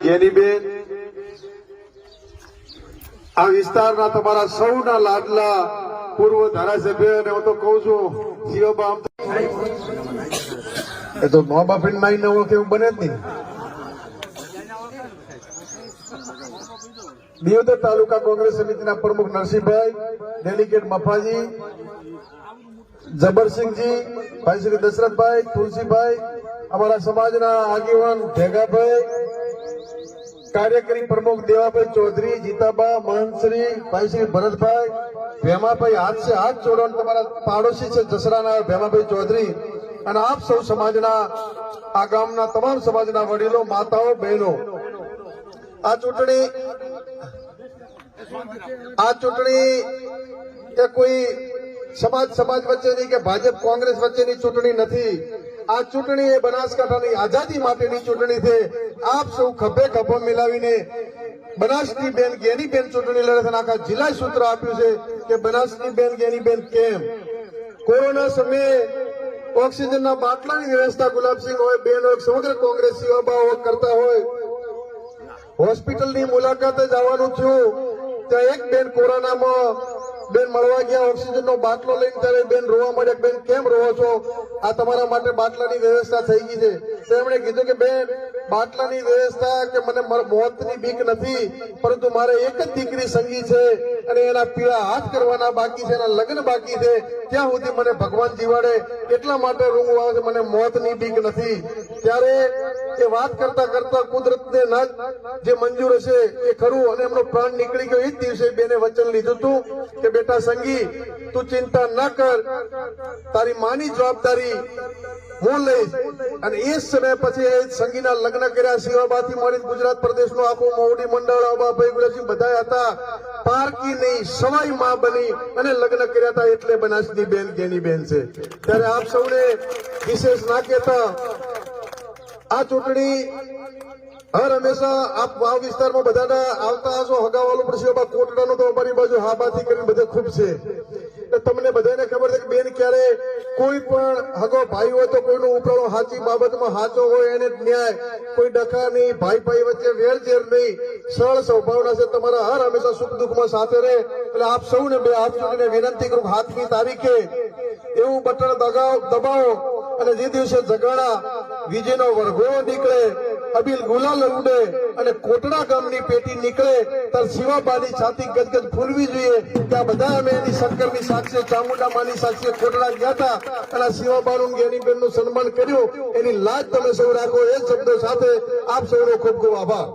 ગેનીબેન, આ વિસ્તારના તમારા સૌના લાડલા પૂર્વ ધારાસભ્ય, અને હું તો કઉ છું શિવબા, એ તો મા બાપ માઈ ન ઓળખે એવું બને જ નહીં. દિયોદર તાલુકા કોંગ્રેસ સમિતિના પ્રમુખ નરસિંહભાઈ, ડેલિગેટ મફાજી, જબરસિંહજી, ભાઈ શ્રી દશરથભાઈ, તુલસીભાઈ, અમારા સમાજના આગેવાન ભેગાભાઈ, કાર્યકારી પ્રમુખ દેવાભાઈ ચૌધરી, જીતાબા, મહંતશ્રી, ભાઈ શ્રી ભરતભાઈ, ભેમાભાઈ, હાથ છે હાથ જોડો. તમારા પાડોશી છે જસરાના ભેમાભાઈ ચૌધરી, અને આપ સૌ સમાજના, આ ગામના તમામ સમાજના વડીલો, માતાઓ, બહેનો, આ ચૂંટણી એ કોઈ સમાજ વચ્ચેની કે ભાજપ કોંગ્રેસ વચ્ચેની ચૂંટણી નથી. આ ચૂંટણી એ બનાસકાંઠાની આઝાદી માટેની ચૂંટણી છે. આપ સૌ ખભે ખભો મિલાવીને બનાસની બેન ગેનીબેન ચૂંટણી લડે છે. આખા જિલ્લા સૂત્ર આપ્યું છે કે બનાસની બેન ગેનીબેન કેમ. કોરોના સમયે ઓક્સિજનના બાટલાની વ્યવસ્થા ગુલાબસિંહ હોય, બેન હોય, સમગ્ર કોંગ્રેસ સેવાઓ કરતા હોય, હોસ્પિટલની મુલાકાતે જવાનું થયું, ત્યાં એક બેન કોરોનામાં બેન મળવા ગયા, ઓક્સિજનનો બાટલો લઈને, ત્યારે બેન રોવા માંડ્યા. બેન કેમ રોવો છો? આ તમારા માટે બાટલાની વ્યવસ્થા થઈ ગઈ છે. તેમણે કીધું કે બેન, બાટલાની વ્યવસ્થા કે મને મોતની બીક નથી, પરંતુ મારે એક જ દીકરી સંગી છે અને એના પીળા હાથ કરવાના બાકી છે, એના લગ્ન બાકી છે. ત્યાં સુધી મને ભગવાન જીવાડે એટલા માટે રૂંગું આવે છે, મને મોતની બીક નથી. ત્યારે એ વાત કરતા કરતા કુદરતને જે મંજૂર હશે એ ખરું, અને એમનો પ્રાણ નીકળી ગયો. એ જ દિવસે બેને વચન લીધું હતું કે બેટા સંગી, તું ચિંતા ન કર, તારી માની જવાબદારી હું લઈશ. અને એ સમય પછી એ સંગીના લગ્ન કર્યા. શિવાબાથી મળી ગુજરાત પ્રદેશનું આખું મોવડી મંડળ, અબાભાઈ ગુલાબસિંહ બધા હતા. પારકી નહીં, સવાઈ માં બની અને લગ્ન કર્યા હતા. એટલે બનાસની બેન ગેનીબેન છે. ત્યારે આપ સૌને વિશેષ ના કહેતા, આ ચૂંટણી હર હંમેશા આપ આ વિસ્તારમાં બધાના આવતા હશો, હગાવાલું પડશે. કોટડાનું તો અમારી બાજુ હાબાથી કરીને બધે ખૂબ છે. તમને બધાને ખબર છે કે બેન ક્યારે કોઈ પણ હગો ભાઈ હોય તો કોઈનું ઉપરાણો સાચી બાબતમાં સાચો હોય એને ન્યાય, કોઈ ડખા નહીં, ભાઈ ભાઈ વચ્ચે વેરઝેર નહીં, સરળ સ્વભાવના છે. તમારા હર હંમેશા સુખ દુઃખમાં સાથે રહે. એટલે આપ સૌને બે હાથ જોડીને વિનંતી કરું, 7મી તારીખે એવું બટન દબાવો અને જે દિવસે જગાડા વિજયનો વરઘોડો નીકળે, અબીલ ગુલાલ ઉડે અને કોટડા ગામની પેટી નીકળે, ત્યારે શિવાબાની છાતી ગદગદ ફૂલવી જોઈએ. ત્યાં બધા અમે એની શંકરની સાક્ષી, ચામુંડા માની સાક્ષી કોટડા ગયા હતા અને શિવાબાનું ગેનીબેનનું સન્માન કર્યું. એની લાજ તમે સૌ રાખો. એ શબ્દો સાથે આપ સૌનો ખૂબ ખૂબ આભાર.